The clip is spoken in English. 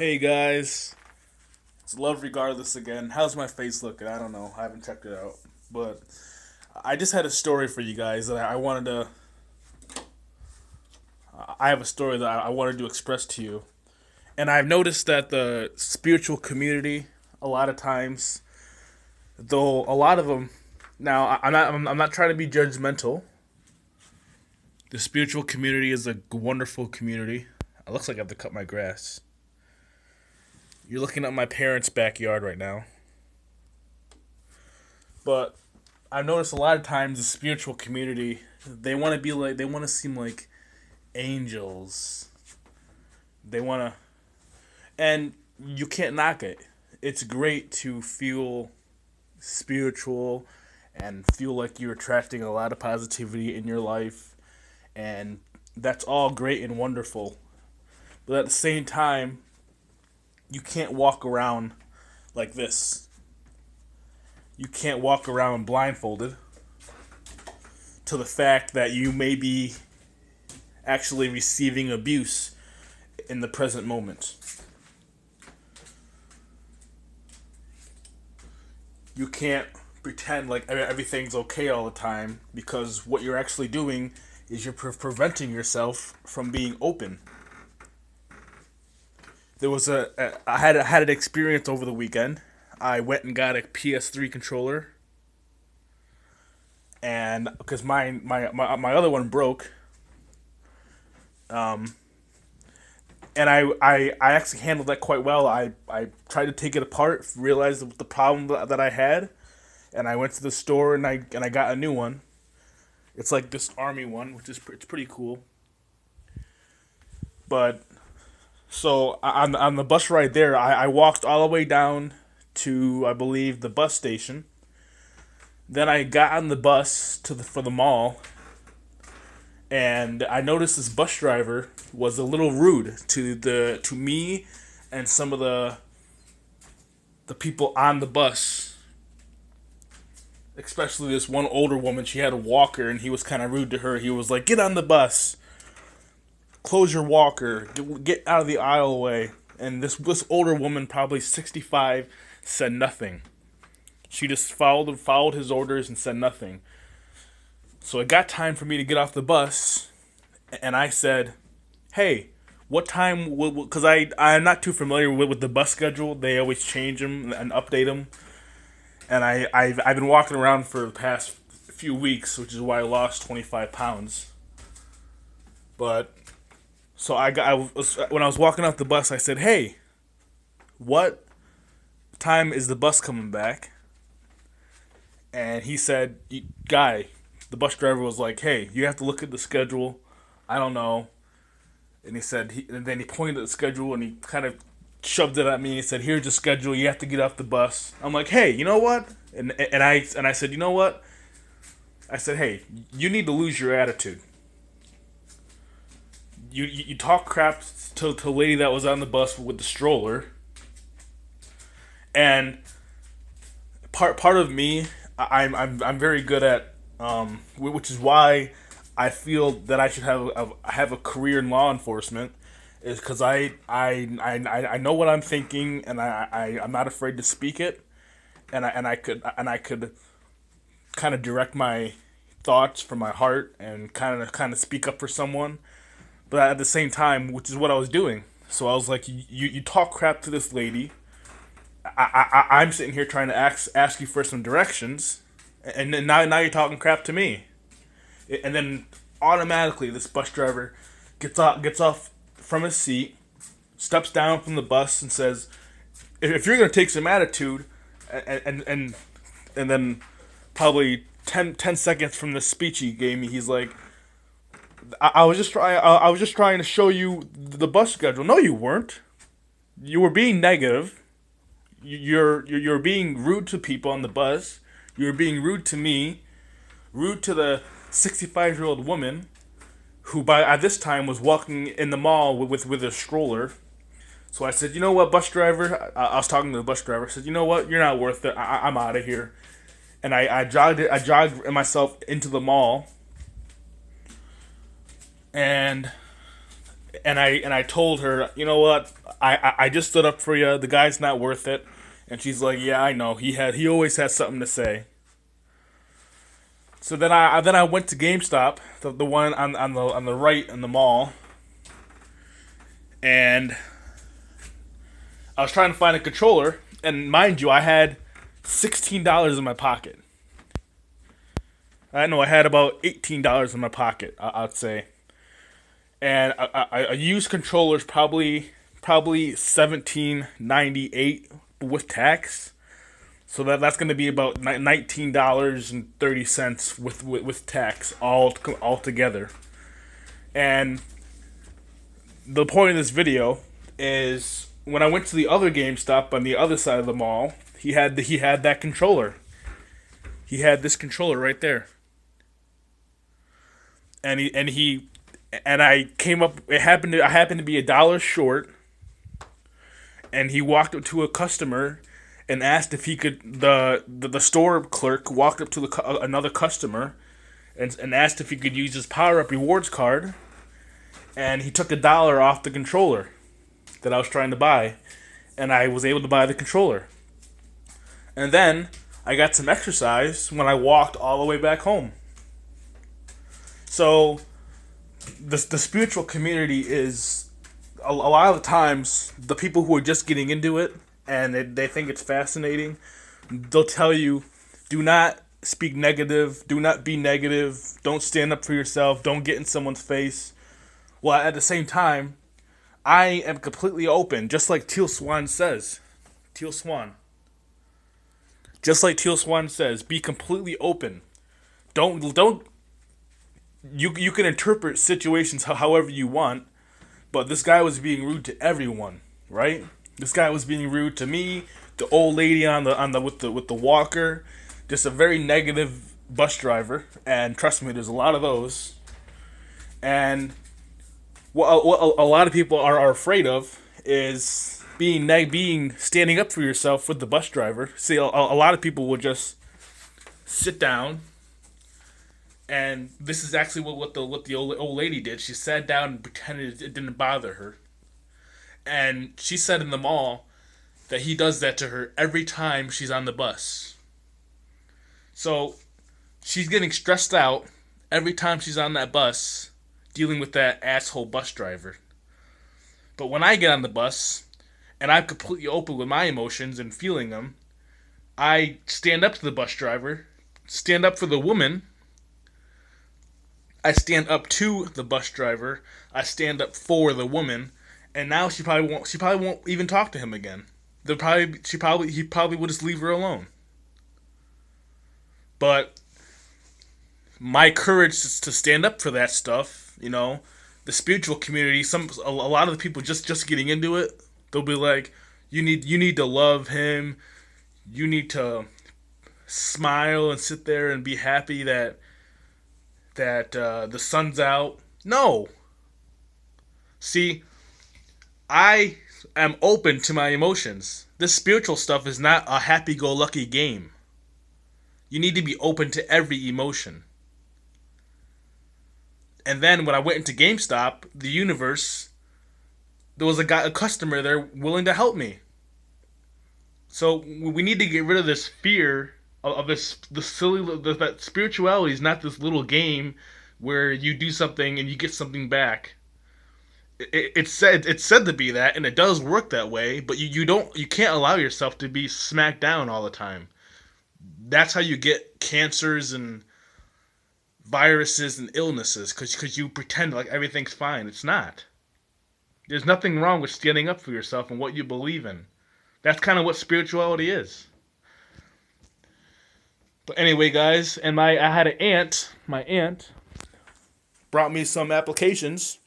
Hey guys, it's Love Regardless again. How's my face looking? I don't know. I haven't checked it out. But I just had a story for you guys that I wanted to. I have a story that I wanted to express to you. And I've noticed that the spiritual community, a lot of times, though a lot of them. Now, I'm not trying to be judgmental. The spiritual community is a wonderful community. It looks like I have to cut my grass. You're looking at my parents' backyard right now. But I've noticed a lot of times the spiritual community, they want to seem like angels. They want to, and you can't knock it. It's great to feel spiritual and feel like you're attracting a lot of positivity in your life, and that's all great and wonderful. But at the same time, you can't walk around like this. You can't walk around blindfolded to the fact that you may be actually receiving abuse in the present moment. You can't pretend like everything's okay all the time, because what you're actually doing is you're preventing yourself from being open. I had an experience over the weekend. I went and got a PS3 controller, and because my other one broke, um, and I actually handled that quite well. I tried to take it apart, realized the problem that I had, and I went to the store and I got a new one. It's like this army one, which is it's pretty cool. But so on the bus ride there, I walked all the way down to, I believe, the bus station. Then I got on the bus for the mall, and I noticed this bus driver was a little rude to me and some of the people on the bus. Especially this one older woman. She had a walker, and he was kind of rude to her. He was like, "Get on the bus, close your walker, get out of the aisleway." And this older woman, probably 65, said nothing. She just followed his orders and said nothing. So it got time for me to get off the bus, and I said, "Hey, what time?" Because I'm not too familiar with the bus schedule. They always change them and update them, and I've been walking around for the past few weeks, which is why I lost 25 pounds. But so when I was walking off the bus, I said, "Hey, what time is the bus coming back?" And he said, "Guy," the bus driver was like, "Hey, you have to look at the schedule. I don't know." And he said, and then he pointed at the schedule and he kind of shoved it at me. He said, "Here's the schedule. You have to get off the bus." I'm like, "Hey, you know what?" And I said, "You know what?" I said, "Hey, you need to lose your attitude. You talk crap to the lady that was on the bus with the stroller, and part of me, I'm very good at, which is why I feel that I should have a career in law enforcement, is because I know what I'm thinking, and I'm not afraid to speak it, and I could kind of direct my thoughts from my heart and kind of speak up for someone, but at the same time, which is what I was doing. So I was like, you talk crap to this lady. I'm sitting here trying to ask you for some directions, and then now you're talking crap to me, and then automatically this bus driver gets off from his seat, steps down from the bus, and says, "If you're gonna take some attitude," and then probably 10 seconds from the speech he gave me, he's like, I was just trying to show you the bus schedule." No, you weren't. You were being negative. You're being rude to people on the bus. You're being rude to me, rude to the 65-year-old woman who by at this time was walking in the mall with a stroller. So I said, "You know what, bus driver?" I was talking to the bus driver. I said, "You know what? You're not worth it. I'm out of here." And I jogged myself into the mall, and and I told her, you know what, I just stood up for you. The guy's not worth it. And she's like, yeah, I know. He always has something to say. So then I went to GameStop, the one on the right in the mall, and I was trying to find a controller. And mind you, I had $16 in my pocket. I know I had about $18 in my pocket, I'd say. And a used controller is probably $17.98 with tax. So that's going to be about $19.30 with tax all together. And the point of this video is when I went to the other GameStop on the other side of the mall, he had that controller. He had this controller right there. And I came up. I happened to be $1 short, and he walked up to a customer and asked if he could. The store clerk walked up to another customer, and asked if he could use his Power Up Rewards card, and he took $1 off the controller that I was trying to buy, and I was able to buy the controller. And then I got some exercise when I walked all the way back home. So the spiritual community is a lot of the times the people who are just getting into it and they think it's fascinating. They'll tell you, do not speak negative, do not be negative, don't stand up for yourself, don't get in someone's face. Well, at the same time, I am completely open, just like Teal Swan says. Teal Swan. Just like Teal Swan says, be completely open. Don't you can interpret situations however you want, but this guy was being rude to everyone, right? This guy was being rude to me, the old lady on the with the walker, just a very negative bus driver, and trust me, there's a lot of those. And what a lot of people are afraid of is being standing up for yourself with the bus driver. See, a lot of people will just sit down. And this is actually what the old lady did. She sat down and pretended it didn't bother her. And she said in the mall that he does that to her every time she's on the bus. So she's getting stressed out every time she's on that bus dealing with that asshole bus driver. But when I get on the bus and I'm completely open with my emotions and feeling them, I stand up to the bus driver, stand up for the woman. I stand up to the bus driver. I stand up for the woman, and now she probably won't. She probably won't even talk to him again. He probably will just leave her alone. But my courage to stand up for that stuff, the spiritual community. A lot of the people just getting into it, they'll be like, you need to love him. You need to smile and sit there and be happy that the sun's out. No. See, I am open to my emotions. This spiritual stuff is not a happy-go-lucky game. You need to be open to every emotion. And then when I went into GameStop, the universe, there was a customer there willing to help me. So we need to get rid of this fear of the silly that spirituality is not this little game where you do something and you get something back. It's said to be that, and it does work that way, but you can't allow yourself to be smacked down all the time. That's how you get cancers and viruses and illnesses, because you pretend like everything's fine. It's not. There's nothing wrong with standing up for yourself and what you believe in. That's kind of what spirituality is. But anyway, guys, and I had an aunt. My aunt brought me some applications